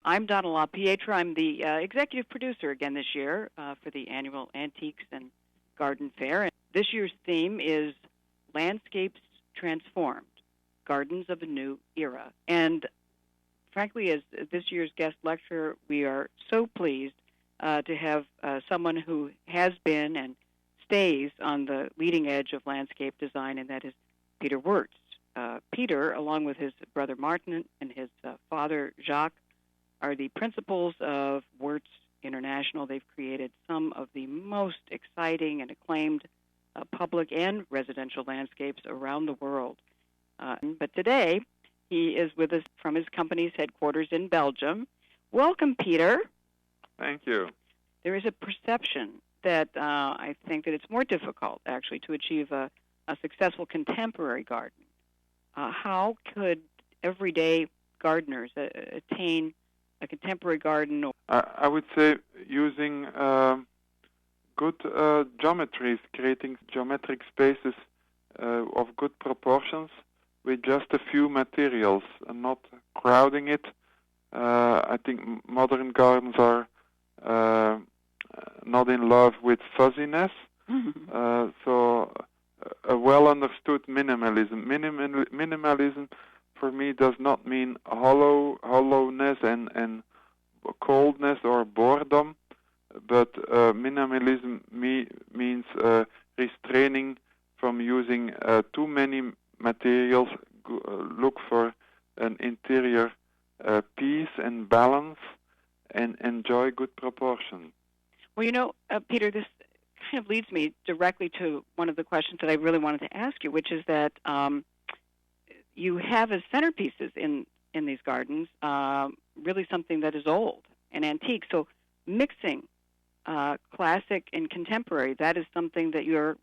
I'm Donna LaPietra. I'm the executive producer again this year for the annual Antiques and Garden Fair. And this year's theme is Landscapes Transformed, Gardens of a New Era. And frankly, as this year's guest lecturer, we are so pleased to have someone who has been and stays on the leading edge of landscape design, and that is Peter Wirtz. Peter, along with his brother Martin and his father Jacques, are the principals of Wirtz International. They've created some of the most exciting and acclaimed public and residential landscapes around the world. But today, he is with us from his company's headquarters in Belgium. Welcome, Peter. Thank you. There is a perception that I think that it's more difficult, actually, to achieve a successful contemporary garden. How could everyday gardeners attain a contemporary garden? I would say using good geometries, creating geometric spaces of good proportions with just a few materials and not crowding it. I think modern gardens are not in love with fuzziness. So a well-understood minimalism. Minimalism for me does not mean hollowness and coldness or boredom, but minimalism means restraining from using too many materials. Look for an interior peace and balance, and enjoy good proportion. Well, you know, Peter, this kind of leads me directly to one of the questions that I really wanted to ask you, which is that you have as centerpieces in these gardens really something that is old and antique. So mixing classic and contemporary, that is something that you're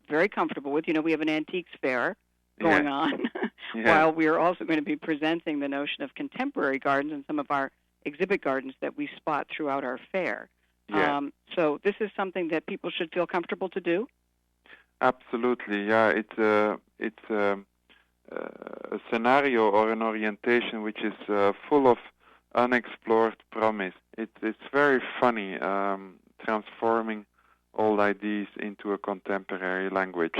very comfortable with. You know, we have an antiques fair going on while we're also going to be presenting the notion of contemporary gardens in some of our exhibit gardens that we spot throughout our fair. So this is something that people should feel comfortable to do? Absolutely, yeah. It's a scenario or an orientation which is full of unexplored promise. It's very funny transforming old ideas into a contemporary language.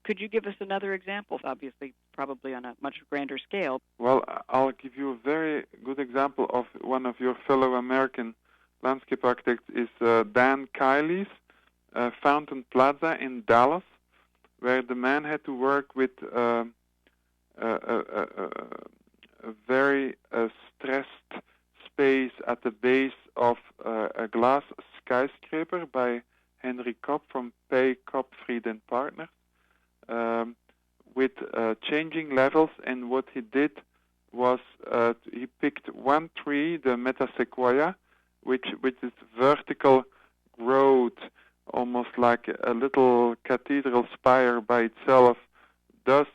Could you give us another example, obviously, probably on a much grander scale? Well, I'll give you a very good example of one of your fellow American landscape architects is Dan Kiley's Fountain Plaza in Dallas, where the man had to work with a very stressed space at the base of a glass skyscraper by Henry Kopp from Pay, Kopp, Fried and Partners, with changing levels. And what he did was he picked one tree, the Metasequoia, which with its vertical growth, almost like a little cathedral spire by itself, does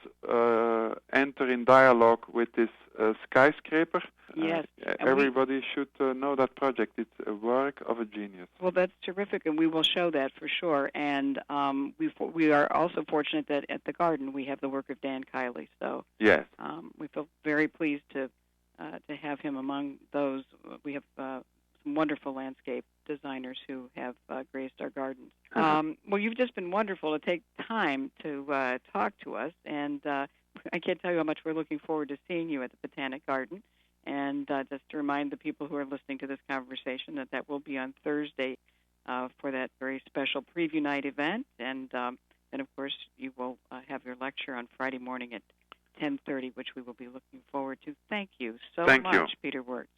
enter in dialogue with this skyscraper. Yes. Everybody should know that project. It's a work of a genius. Well, that's terrific, and we will show that for sure. And we are also fortunate that at the garden we have the work of Dan Kiley. So yes, we feel very pleased to have him among those. We have some wonderful landscape designers who have graced our gardens. Well, you've just been wonderful to take time to talk to us, and I can't tell you how much we're looking forward to seeing you at the Botanic Garden. And just to remind the people who are listening to this conversation that will be on Thursday for that very special preview night event. And then, of course, you will have your lecture on Friday morning at 10:30, which we will be looking forward to. Thank you so much, Peter Wirtz.